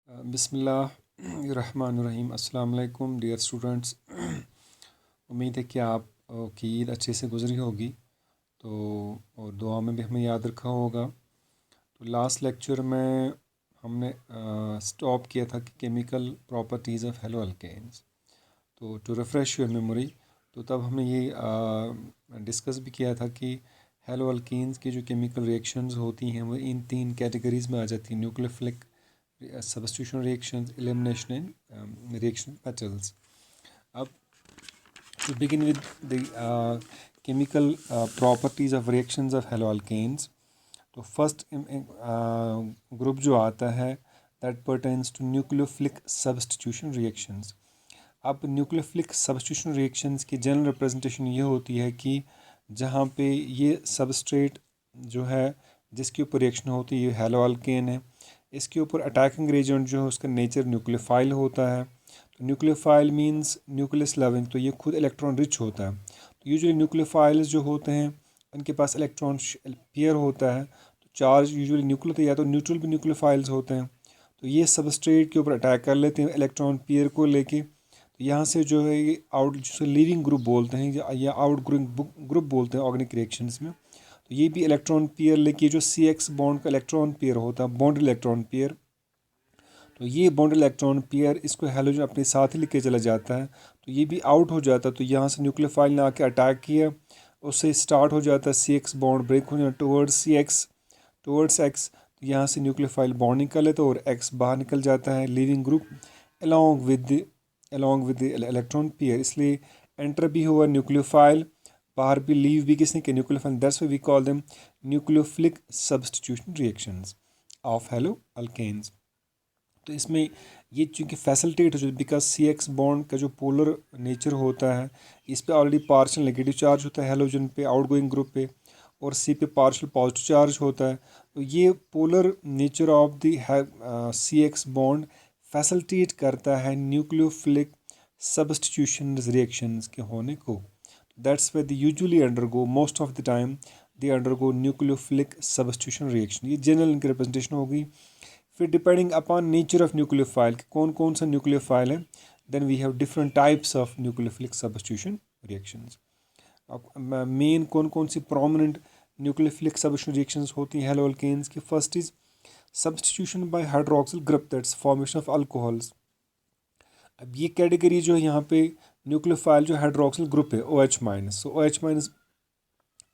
बिस्मिल्लाहिर्रहमानिर्रहीम। अस्सलाम वालेकुम डियर स्टूडेंट्स। उम्मीद है कि आप की ईद अच्छे से गुजरी होगी, तो और दुआ में भी हमें याद रखा होगा। तो लास्ट लेक्चर में हमने स्टॉप किया था कि chemical properties of haloalkanes. तो टू रिफ़्रेश योर मेमोरी, तो तब हमने ये डिस्कस भी किया था कि हेलो अल्केन्स की जो केमिकल रिएक्शंस होती हैं वो इन तीन कैटेगरीज़ में आ जाती हैं: nucleophilic substitution reactions, elimination and reaction petals. Up to begin with the chemical properties of reactions of haloalkanes. तो फर्स्ट ग्रुप जो आता है that pertains to nucleophilic substitution reactions. अब न्यूक्लियोफिलिक सब्स्टिट्यूशन रिएक्शंस की जनरल रिप्रेजेंटेशन ये होती है कि जहाँ पे ये सबस्ट्रेट जो है जिसके ऊपर रिएक्शन होती है ये हेलो अल्केन है, इसके ऊपर अटैकिंग एजेंट जो है उसका नेचर न्यूक्लियोफाइल होता है। तो न्यूक्लियोफाइल मींस न्यूक्लियस लविंग, तो ये खुद इलेक्ट्रॉन रिच होता है। तो यूजुअली न्यूक्लियोफाइल्स जो होते हैं उनके पास इलेक्ट्रॉन पेयर होता है, तो चार्ज यूजुअली न्यूक्लियर तो या तो न्यूट्रल भी न्यूक्लियोफाइल्स होते हैं। तो ये सबस्ट्रेट के ऊपर अटैक कर लेते हैं इलेक्ट्रॉन पेयर को लेके। तो यहाँ से जो है ये आउट जिसे लीविंग ग्रुप बोलते हैं या आउट ग्रोइंग ग्रुप बोलते हैं ऑर्गेनिक रिएक्शंस में। तो ये भी इलेक्ट्रॉन पेयर लेके जो CX बॉन्ड का इलेक्ट्रॉन पेयर होता है, बॉन्ड इलेक्ट्रॉन पेयर, तो ये बॉन्ड इलेक्ट्रॉन पेयर इसको हैलोजन अपने साथ ही लेके चला जाता है। तो ये भी आउट हो जाता है। तो यहाँ से न्यूक्लियोफाइल ने आके अटैक किया, उससे स्टार्ट हो जाता है CX बॉन्ड ब्रेक हो जाता है टुवर्ड्स X। तो यहाँ से न्यूक्लियोफाइल बॉन्ड निकल लेता है और X बाहर निकल जाता है leaving group along with the electron pair. इसलिए एंटर भी हुआ न्यूक्लियोफाइल, बाहर भी लीव भी किसने के nucleophile. That's why we call them nucleophilic substitution reactions of haloalkanes. तो इसमें ये चूँकि फैसिलिटेट हो जाती है बिकॉज CX बॉन्ड का जो पोलर नेचर होता है इस पे ऑलरेडी पार्शियल नेगेटिव चार्ज होता है हेलोजन पे आउटगोइंग ग्रुप पे, और C पे पार्शियल पॉजिटिव चार्ज होता है। तो ये polar nature of the CX bond facilitate करता है न्यूक्लियोफिलिक सब्स्टिट्यूशन रिएक्शंस के होने को। That's why they usually undergo most of the time they undergo nucleophilic substitution reaction. ये जनरल इनकी रिप्रेजेंटेशन होगी। फिर depending upon nature of nucleophile कि कौन कौन सा न्यूक्लियोफाइल है, then we have different types of nucleophilic substitution reactions. अब मेन कौन कौन सी प्रोमिनेंट न्यूक्लियोफिलिक सब्स्टिट्यूशन रिएक्शंस होती हैं हेलो अल्केन्स की। First is substitution by hydroxyl group, that's formation of alcohols. अब ये कैटेगरी जो है यहाँ पे न्यूक्लियोफाइल जो हाइड्रोक्सिल ग्रुप है OH minus, so OH minus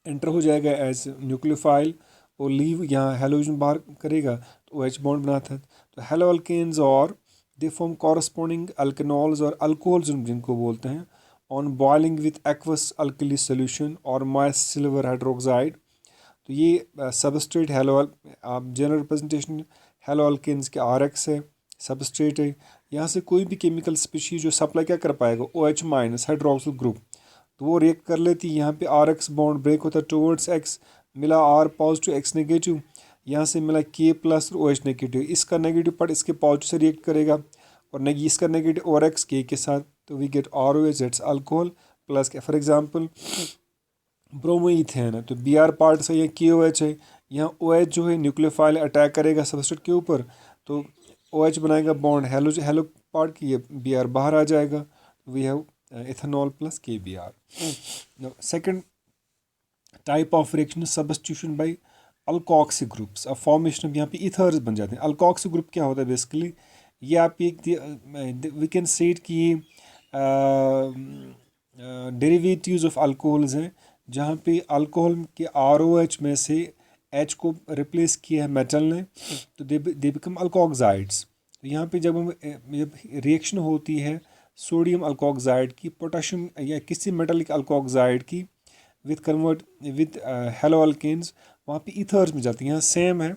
enter हो जाएगा एज न्यूक्लियोफाइल और लीव यहाँ हेलोजन बाहर करेगा तो OH बॉन्ड बनाता है। तो हेलो अल्केन्स और दे फॉर्म कॉरस्पॉन्डिंग अल्केनॉल्स और अल्कोहल्स जिनको बोलते हैं on boiling with aqueous alkali solution और माइस सिल्वर हाइड्रोक्साइड। तो ये सबस्ट्रेट हेलो आप जनरल रिप्रेजेंटेशन हेलो अल्केन्स के RX है, सबस्ट्रेट है। यहाँ से कोई भी केमिकल स्पीशीज जो सप्लाई क्या कर पाएगा OH माइनस हाइड्रोक्सिल ग्रुप, तो वो रिएक्ट कर लेती है। यहाँ पे RX बॉन्ड ब्रेक होता है टुवर्ड्स X, मिला R पॉजिटिव X नेगेटिव, यहाँ से मिला K प्लस और OH नेगेटिव। इसका नेगेटिव पार्ट इसके पॉजिटिव से रिएक्ट करेगा और इसका नेगेटिव और X K के साथ, तो we get ROH that's alcohol plus K. For example bromoethane है तो Br पार्ट से ये KOH है, यहाँ OH जो है न्यूक्लियोफाइल अटैक करेगा सबस्ट्रेट के ऊपर, तो OH बनाएगा बॉन्ड हेलो पार्ट की, ये Br बाहर आ जाएगा। We have ethanol plus KBr. Now, second type of reaction is substitution by alkoxy groups। अब फॉर्मेशन अब यहाँ पे ईथर्स बन जाते हैं। अल्कोक्सी ग्रुप क्या होता है बेसिकली, ये आप एक वी कैन सेट कि डेरिवेटिव्स ऑफ अल्कोहल्स हैं, जहाँ पे अल्कोहल के ROH में से H को रिप्लेस किया है मेटल ने, तो दे बिकम अल्कोक्साइड्स। तो यहाँ पे जब रिएक्शन होती है सोडियम अल्कोक्साइड की पोटेशियम या किसी मेटलिक अल्कोक्साइड की विद हेलो अल्केन्स, वहाँ पे ईथर्स में जाती है। यहाँ सेम है,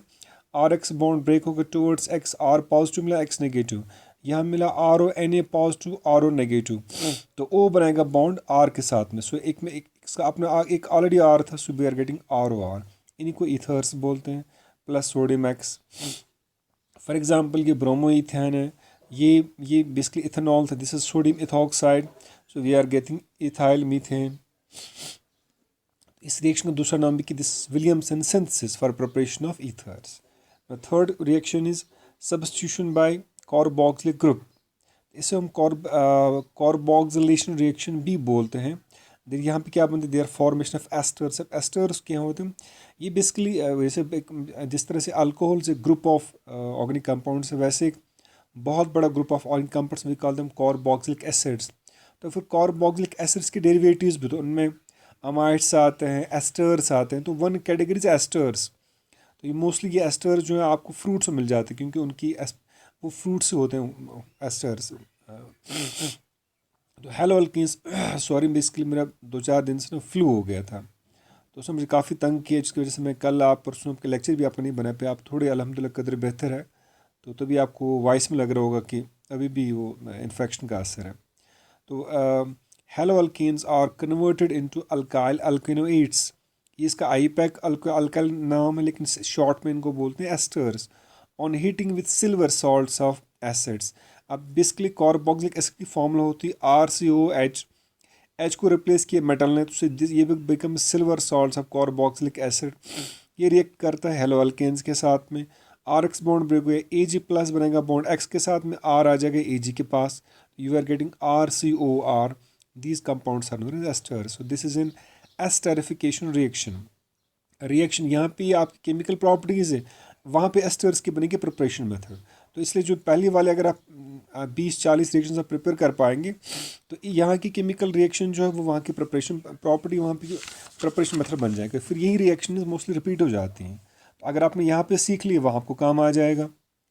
RX बॉन्ड ब्रेक होकर टुवर्ड्स X, R पॉजिटिव मिला X नेगेटिव, यहाँ मिला RO Na positive RO negative, तो O बनाएगा बॉन्ड R के साथ में। सो एक में इसका अपना एक ऑलरेडी R था, so we are getting ROR, इन्हीं को ईथर्स बोलते हैं, plus sodium X। For example ये ब्रोमोइथेन है, ये बेसिकली इथेनॉल था, this is sodium ethoxide, so we are getting ethyl methane. इस रिएक्शन का दूसरा नाम भी कि this Williamson synthesis for preparation of ethers. Third reaction is substitution by carboxylic group, इसे हम कार्बोक्सिलेशन रिएक्शन भी बोलते हैं। यहाँ पे क्या बनते हैं, देयर फॉर्मेशन ऑफ एस्टर्स। अब एस्टर्स क्या होते हैं, ये बेसिकली वैसे जिस तरह से अल्कोहल से ग्रुप ऑफ ऑर्गेनिक कंपाउंड्स है, वैसे एक बहुत बड़ा group of organic compounds we call them carboxylic acids. तो फिर कार्बोक्सिलिक एसिड्स के डेरिवेटिव्स भी, तो उनमें अमाइड्स आते हैं, एस्टर्स आते हैं। तो वन कैटेगरी से एस्टर्स, तो ये मोस्टली ये एस्टर्स जो है आपको फ्रूट्स में मिल जाते हैं, क्योंकि उनकी वो फ्रूट से होते हैं एस्टर्स। तो हेलो अल्कीन्स, सॉरी बेसिकली मेरा 2-4 दिन से ना फ्लू हो गया था, तो उसने मुझे काफ़ी तंग किया, जिसकी वजह से मैं कल आप परसों आपके लेक्चर भी आपका नहीं बना पे। आप थोड़े अल्हम्दुलिल्लाह कदर बेहतर है, तो तभी आपको वॉइस में लग रहा होगा कि अभी भी वो इन्फेक्शन का असर है। तो halo alkenes are converted into alkyl alkanoids. ये इसका आईपैक अल्काइल नाम है, लेकिन शॉर्ट में इनको बोलते हैं esters. On heating with silver salts of acids. अब बेसिकली कार्बोक्सिलिक एसिड की फॉर्मूला होती है RCOH, एच को रिप्लेस किया मेटल ने, तो ये become silver salts of carboxylic acid. ये रिएक्ट करता है हेलो अल्केन्स के साथ में, RX बॉन्ड ब्रेक हुए, Ag+ बनेगा बॉन्ड X के साथ में, R आ जाएगा Ag के पास, you are getting RCOR। These compounds are known as asters. So this is in esterification reaction यहाँ पे आपकी केमिकल प्रॉपर्टीज़ है, वहाँ पे एस्टर्स की बनेगी प्रिपरेशन मेथड। तो इसलिए जो पहली वाले अगर आप 20-40 रिएक्शन आप प्रिपेयर कर पाएंगे, तो यहाँ की केमिकल रिएक्शन जो है वो वहाँ की प्रिपरेशन प्रॉपर्टी, वहाँ पे प्रिपरेशन मेथड बन जाएगा। फिर यही रिएक्शन मोस्टली रिपीट हो जाती हैं। तो अगर आपने यहाँ पे सीख लिया, वहाँ आपको काम आ जाएगा,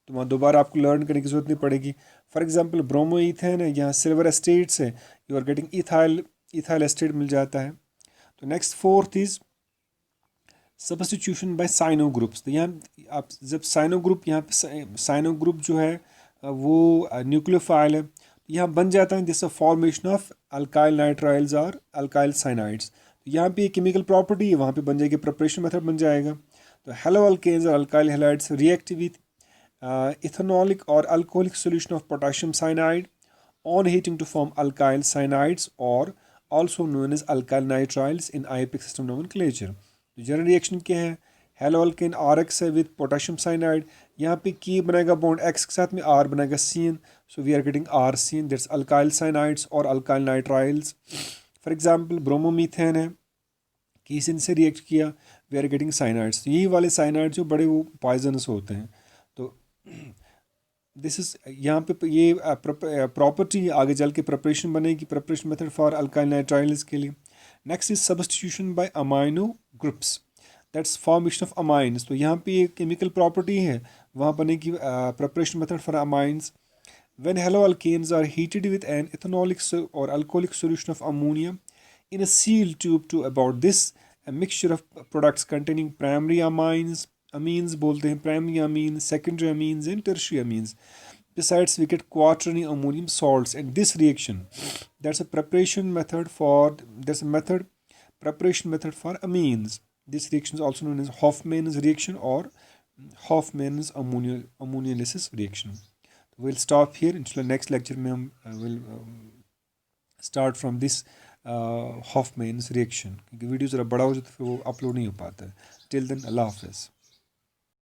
तो वहाँ दोबारा आपको लर्न करने की जरूरत नहीं पड़ेगी। फॉर एग्जाम्पल ब्रोमो ईथेन है, यहाँ सिल्वर एस्टेट्स है, you are getting ethyl acetate मिल जाता है। तो next fourth is substitution by cyano groups. तो यहाँ आप जब साइनो ग्रुप, यहाँ पे साइनो ग्रुप जो है वो न्यूक्लियोफाइल है, तो यहाँ बन जाता है this formation of alkyl nitriles और अल्काइल साइनाइड्स। तो यहाँ पे केमिकल प्रॉपर्टी है, वहाँ पे बन जाएगी, प्रिपरेशन मेथड बन जाएगा। तो हेलो अल्केन्स और alkyl halides react with ethanolic और alcoholic solution of potassium cyanide on heating to form alkyl cyanides or also known as alkyl nitriles in IUPAC system nomenclature। तो जनरल रिएक्शन क्या है, hello alkane RX है with potassium cyanide, यहाँ पे की बनेगा bond X के साथ में, R बनेगा CN, so we are getting RCN, that's alkyl cyanides और alkyl nitriles. For example bromomethane है, कीसिन से रिएक्ट किया, वी आर गेटिंग साइनाइड्स। यही वाले साइनाइड्स जो बड़े वो पॉइजनस होते हैं। तो दिस इज यहाँ पे ये प्रॉपर्टी आगे चल के प्रिपरेशन बनेगी, preparation method for alkyl nitriles के लिए। Next is substitution by amino groups, that's formation of amines. तो यहाँ पे एक केमिकल प्रॉपर्टी है, वहाँ बनेगी preparation method for amines. When haloalkanes are heated with an ethanolic or alcoholic solution of ammonia in a sealed tube to about this, a mixture of products containing primary amines बोलते हैं primary amines, secondary amines and tertiary amines. Besides, we get quaternary ammonium salts, and this reaction, that's a preparation method for amines. This reaction is also known as Hoffman's reaction or Hoffman's ammonialysis reaction. We'll stop here. Inshallah next lecture में हम will start from this Hoffman's reaction, क्योंकि video ज़रा बड़ा हो जाए तो फिर वो अपलोड नहीं हो पाता है। Till then, अल्लाह हाफ़िज़।